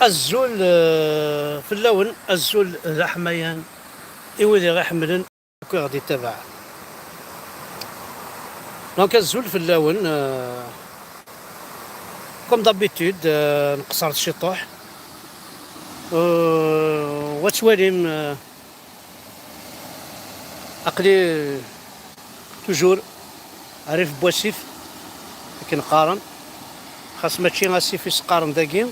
الزول في اللون الزول ذا حميان إوالي غا حملن كي غادي يتابع. دونك الزول في اللون كوم دابيتود نقصر الشطوح وتواليم عقلي توجور عريف بواسيف لكن قارن خاص ماشي غاسيف يسقارن داكي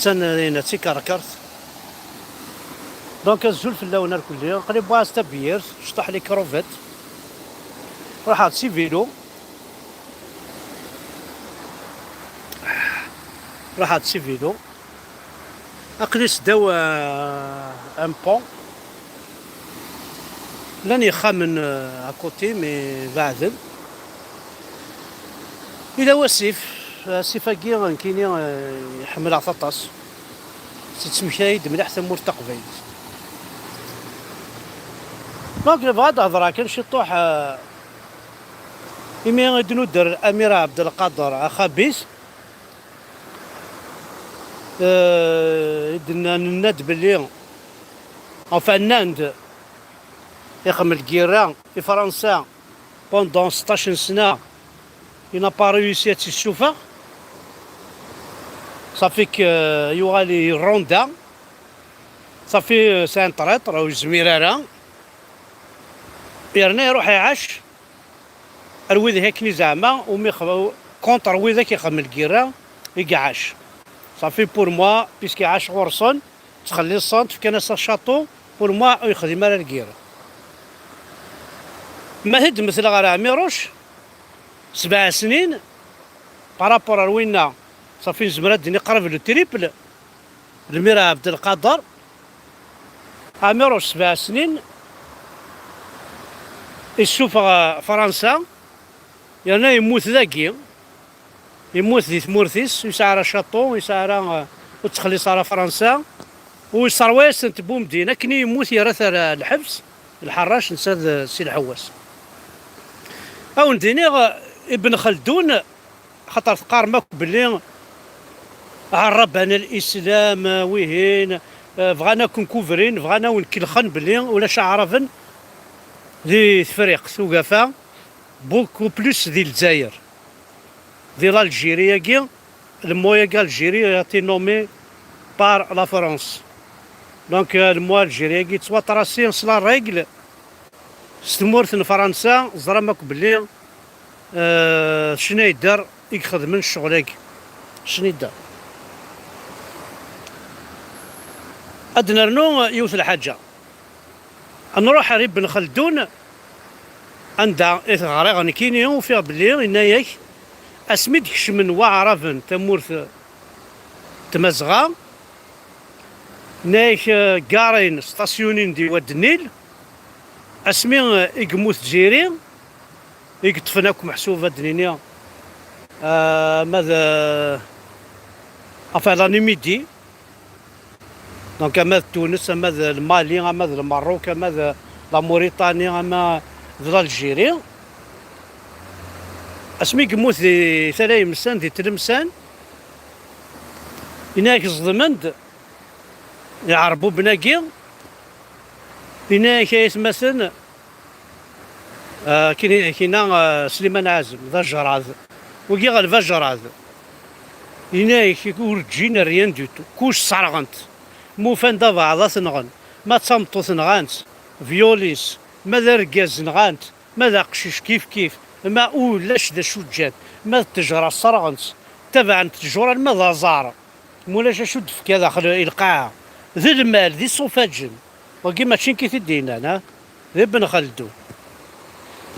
هنا تيكركرت. دونك الزول في اللون الكلي قريب بواس تبير شطح لي كروفيت راح هاد سي فيلو راح هاد سي فيلو عقلي سداو ان بون لن يخمن اكوتي مي بعدل الى واسيف سيفاكي كاينين يحمل عطاطاس تتمشايد مليح ثمور تقبيل. دونك بغا نهضر كان شي طوح إمي غادي ندير الأميرة عبد القادر خبيث درنا ناد بلي enfin ناند يخمل كيران في فرنسا بوندون 16 سنة il n'a pas réussi à تشوفها صافي يوغالي روندا صافي سان طريط راهو زميرارا يرنا يروح يعاش الويد هيكني زعما ومي كونتر ويدا كيخمم الكيرا يقعاش صافي بور موا بيسكي عاش غورسون تخلي الصونت في كناس الشاطو بور موا يخدم على الكيرا ما هد مثل غير عميروش 7 سنين بارابور روينا صافي زمرات دني قرب لو تريبل الميرا عبد القادر عميروش 7 سنين يشوف فرنسا يعني يموت ذاكي يموت ذي ثمورثيس يسعر شاطو يسعر وتخلي صار فرنسا ويصار واسنت بومدينة كني يموت يرث الحبس الحراش نساد سي الحواس او نديني ابن خلدون خاطر تقارمك بلي عرب انا الاسلام وهين بغانا كونكوفرين بغانا ونكلخن بلي ولا عرفن ذي فريق ثقافة بوكو بلوس ذي الجزائر ذي الجيريا كي المويا كاع الجيريا تي نومي بار لا فرنسا. دونك الموا الجيريا كي تسوا تراسي سلا ريغل ستمورث فرنسا زرامك بلي شنو يدار يخدم من الشغل شنو يدار ادنا رنو يوث الحاجه نروح ريب بن خلدون عندها غري غني كاينين وفيها بلي اناياك اسميت كشمن وعرفن تمورث تمزغا نايك كارين ستاسيونين دي واد النيل اسمي يقموت جيري يقطفناك محسوبه دنيا ماذا افعل ميدي دونك ماذا تونس ماذا المالي ماذا الماروك ماذا لا موريتانيا ما ذا الجيري اسمي قموت ذي ثلاث مسان ذي تلمسان هناك الظلمند يعربوا بناقي هناك يتمثل كاين سليمان عازم ذا الجراذ وكي غالفا الجراذ هناك يقول تجينا ريان دوتو كوش صرغنت موفان دا بعضا تنغن ما تصمتو تنغانت فيوليس ماذا ركاز نغانت ماذا قشيش كيف ما اولاش ذا شجات ما التجرة صرغنت تبع التجرة ماذا زار مولاش شد في كذا داخل القاعة ذي المال ذي الصوفاجن وكي ماشي كي تدينا انا ذي ابن خلدون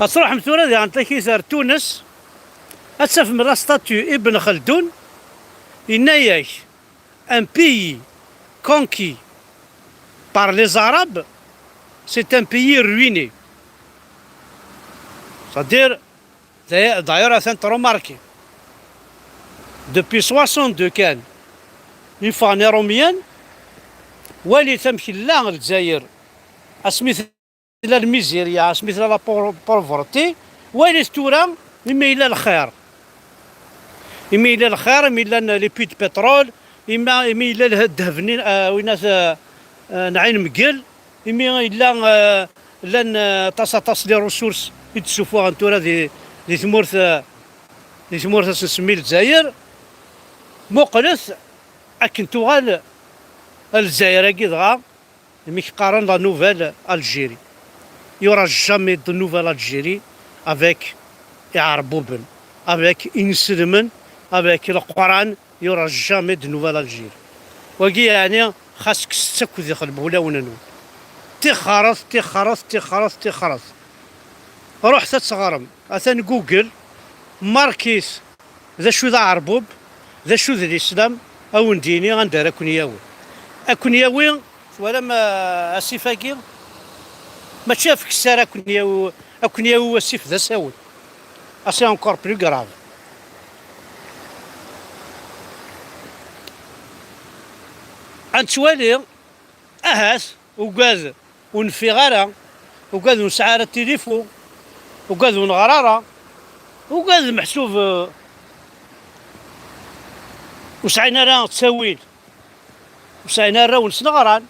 اصراح مثورة ذي عن كيسار تونس أتسف من ستاتيو ابن خلدون إناياك ان بيي conquis par les Arabes, c'est un pays ruiné. C'est-à-dire, d'ailleurs, c'est remarqué, depuis 62 كان يفاني روميان والي تمشي لا الجزائر اسميث لا الميزيريا اسميث لا بوفرتي والي ستورا إما إلى الخير إما إلى الخير إما إلى لي بيت بترول إما إلا الذهب وين نعين مقل، إما إلا لان تصل ريسورس يتسوفوا انتورا دي ثمورث نسمي الجزائر مقلث أكن توغال الجزائر كي دغا ميك قارن لا نوفيل الجيري. يورا جامي دو نوفيل الجيري افيك يعربوبن افيك انسلمن افيك القران. يورا جامي دو نوفيل الجيري وكي يعني خاصك تسكو ذي خلبه ولا وننون تخرص تخرص تخرص تخرص. روح تتغرم اثن جوجل ماركيس ذا شو ذا عربوب ذا شو ذا الاسلام او نديني غندير اكون ياوي ولا ما اسيفاكي ما تشافك السار اكون ياوي السيف ذا ساوي اسي انكور بلو كراف. انتوالي اهاس وكاز ونفيغارا وكاز ونسعار التليفون وكاز ونغرارا وكاز محسوب وسعينا راه تساويل وسعينا راه ونسنغران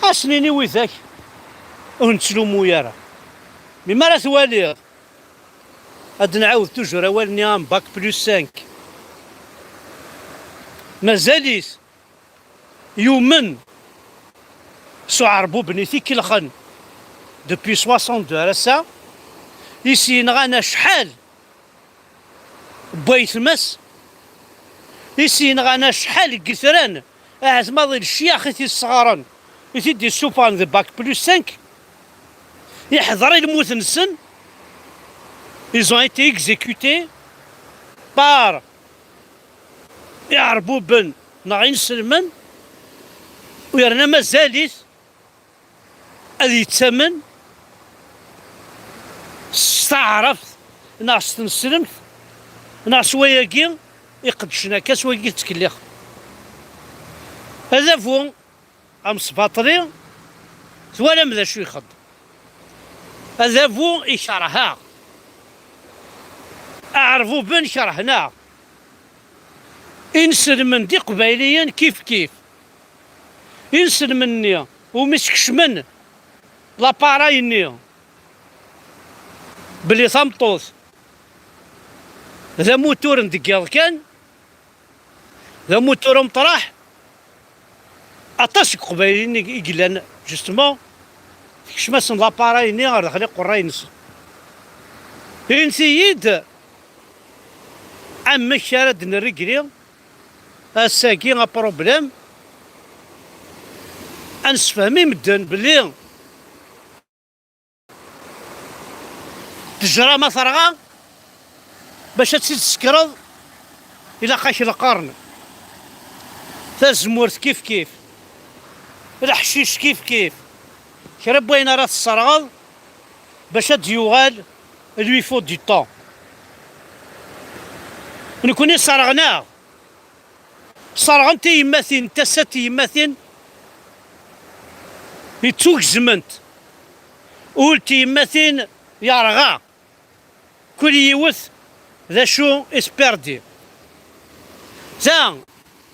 اسنيني ويثاك ونتسلمو يارا مما راه ثوالي هاد نعاود توجور اوالني ام باك بلوس 5 مازاليس يومن سو عربو بنيتي كيلخن دوبي 62 راسا يسين غانا شحال بويت المس يسين غانا شحال قثران اعز ماضي الشياخ يتي الصغارن يتي سوبان ذا باك بلوس 5 يحضر الموت نسن. Ils ont été exécutés par يعربو بن ناغين سلمان ويرنا مازاليت هذي يتسمن استعرفت ناس تنسلمت ناس وياكي يقدشنا كاس وياكي تكليخ. هذا فو ام سباطري ولا مذا شو يخض هذا فو يشرها اعرفوا بن شرحنا انسلمن دي قبايليا كيف كيف انسلمني ومسكش من لابارايني بلي ثمطوس ذا موتور ندقيض كان ذا موتور مطرح اطاش قبايليني يقلان جوستمون كشماسن لابارايني غير داخلي قراينس انسيد عمك شارد نرقري الساكي غا بروبليم انسفهمي مدن بلي تجرى ما ثرغا باش تسيد تسكرض الى خاش القرن تزمورت كيف كيف الحشيش كيف كيف شرب وين راه الصرغض باش تيوغال لوي فوت دي طون نكوني صرغناه صرغنتي يماثين تساتي يماثين يتوكزمنت قلتي يماثين يرغى كل يوث ذا شو اسبيردي زان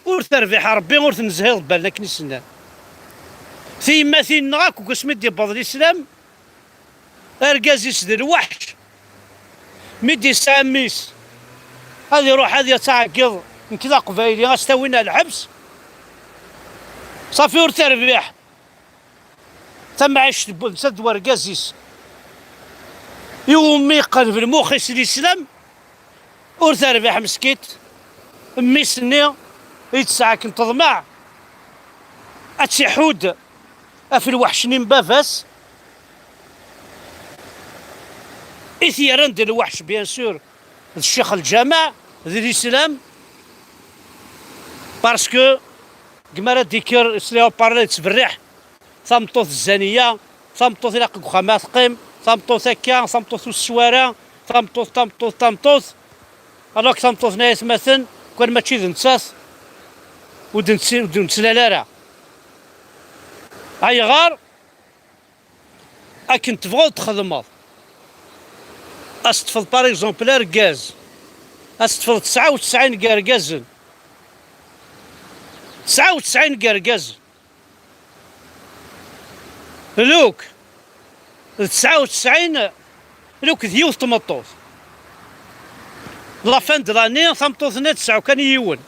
ور تربح ربي ور تنزهيض بالنا كنيسنا في يماثين نغاك وكسمي دي بض الاسلام ارقاز يسدر الوحش ميدي ساميس هذه يروح هذه تعقض من كذا قبايلي غاستوينا الحبس صافي ور تربيح تم عيش سد ورقازيس يوم يقن في المخيس الاسلام ور تربيح مسكيت امي سني يتساعك تضمع اتسي حود في الوحشنين بافاس اثيرا ديال الوحش بيان سور الشيخ الجامع ذي الاسلام باسكو كما راه ديكر سلاو بارلي تبرح ثمطوث الزانيه ثمطوث الى خماس قيم ثمطوث هكا ثمطوث السواره ثمطوث الوغ ثمطوث نايس مثلا كون ماشي دنساس ودنسلالارا هاي غار اكن تبغوا تخدموا استفض باغ اكزومبل ركاز استفض 99 كاركازن 99 قرقاز. لوك 99 لوك ديوث تمطوط لافان دلاني ثمطوطنا 9 كان يون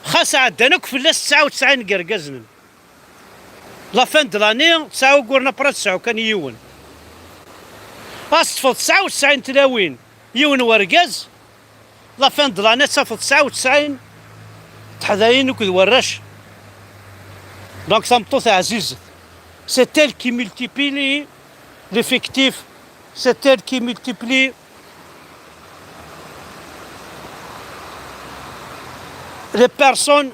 خاص عدنا كفلاس 99 قرقازن لافان دلاني 9 قرنا برا 9 كان يون اصفر 99 تلاوين يون ورقاز لافان دلاني صفر 99 تحذاين وكذ وراش دونك ثمطوط عزيز. C'est elle qui multiplie l'effectif, c'est elle qui multiplie les personnes.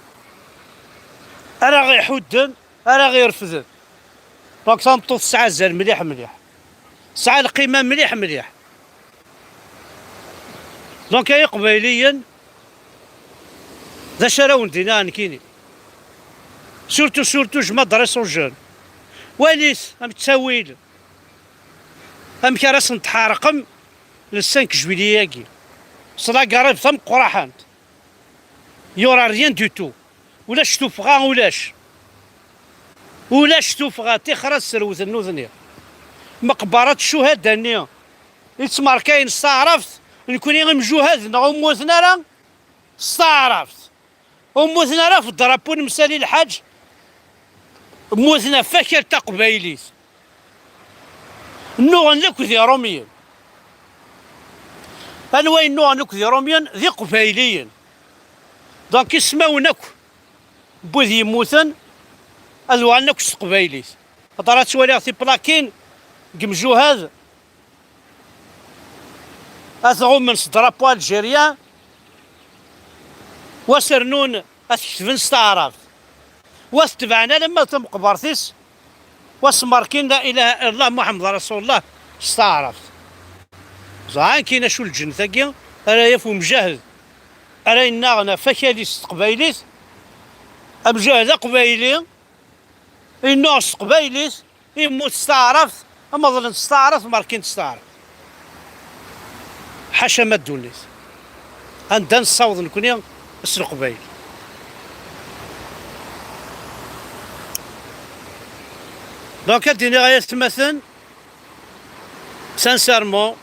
أنا غير يحودن أنا غير يرفدن. دونك ثمطوط 9 زال مليح مليح. 9 القيمة مليح مليح. دونك يا قبيليا ذا شراون دينا نكيني. سورتو جما دريسون جون. وليس ام تساويل ام كراس نتحارقم للسانك جويلياكي صلا قريب ثم قراحانت يورا ريان دو تو ولاش توفغا ولاش توفغا تخرج سروت النوذنيا مقبرة الشهداء نيا يتماركاين استعرفت نكوني غمجوهد نغموثنا راه استعرفت وموثنا راه في الدرابون مسالي الحاج موثنا فاكر تقبايليت النوع لك ذي روميين انواع النوع لك ذي روميين ذي قبايليين دونك يسماونك بوذي يموثن انواع لك قبايليت طرات شوالي في بلاكين قمجو هذا اثغم من درابو الجيريان وسرنون اثكتفن استعراف واستبعنا لما تم قبرتيس واسماركين لا اله الا الله محمد رسول الله استعرفت زعان كاين شو الجن ثقيا راه يفو مجاهد راه يناغنا فكاليس قبايليس مجاهد قبايلي الناس قبايليس يموت استعرفت اما ظل استعرف ماركين استعرف حاشا ما دونيس عندنا نصاوض نكون اسر قبايل دونك اديني غاية تمثل سانسيرمون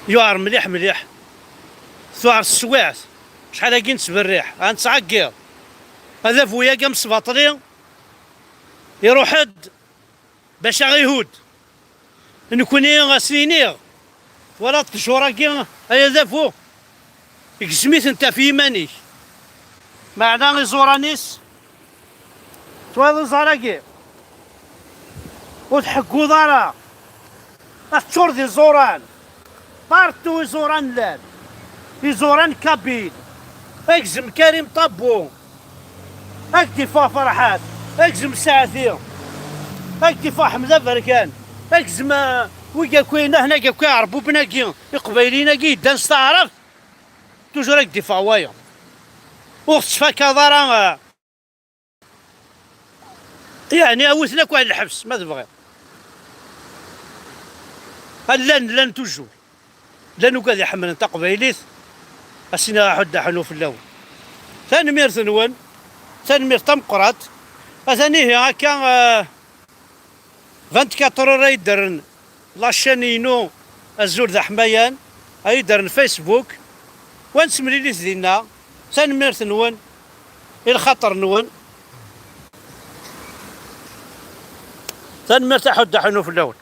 يوار مليح مليح ثوار السواعث شحال هاكي نسبر الريح غنتعقير هذا فويا قام سباطري يروح حد باش غيهود نكوني غاسينيغ ولا تشوراكي هيا ذا فوق يقسميت انت في يمانيك معنا غي زورانيس توالي زاراكي وتحكو دارا اتشور دي زوران بارتو زوران لان زوران كابيل اكزم كريم طبو اكتفا فرحات اكزم ساعتي اكتفا حمزه بركان اكزم ويقا كوينا هنا كا عربو بناكي يقبايلينا كي دان استعرفت توجور اكتفا وايا وخصفا كدارا يعني اوثناك واحد الحبس ما تبغي لان توجور لانو كاد يحمل انت قبايليت اسينا حد حنو في الاول ثاني مير ثنون ثاني مير تمقرات ثاني هي هكا 24 راه يدرن لاشانينو الزور ذا حمايان يدرن فيسبوك ونسمري لي ذينا ثاني مير ثنون الخطر نون ثاني مير تحد حنو في الاول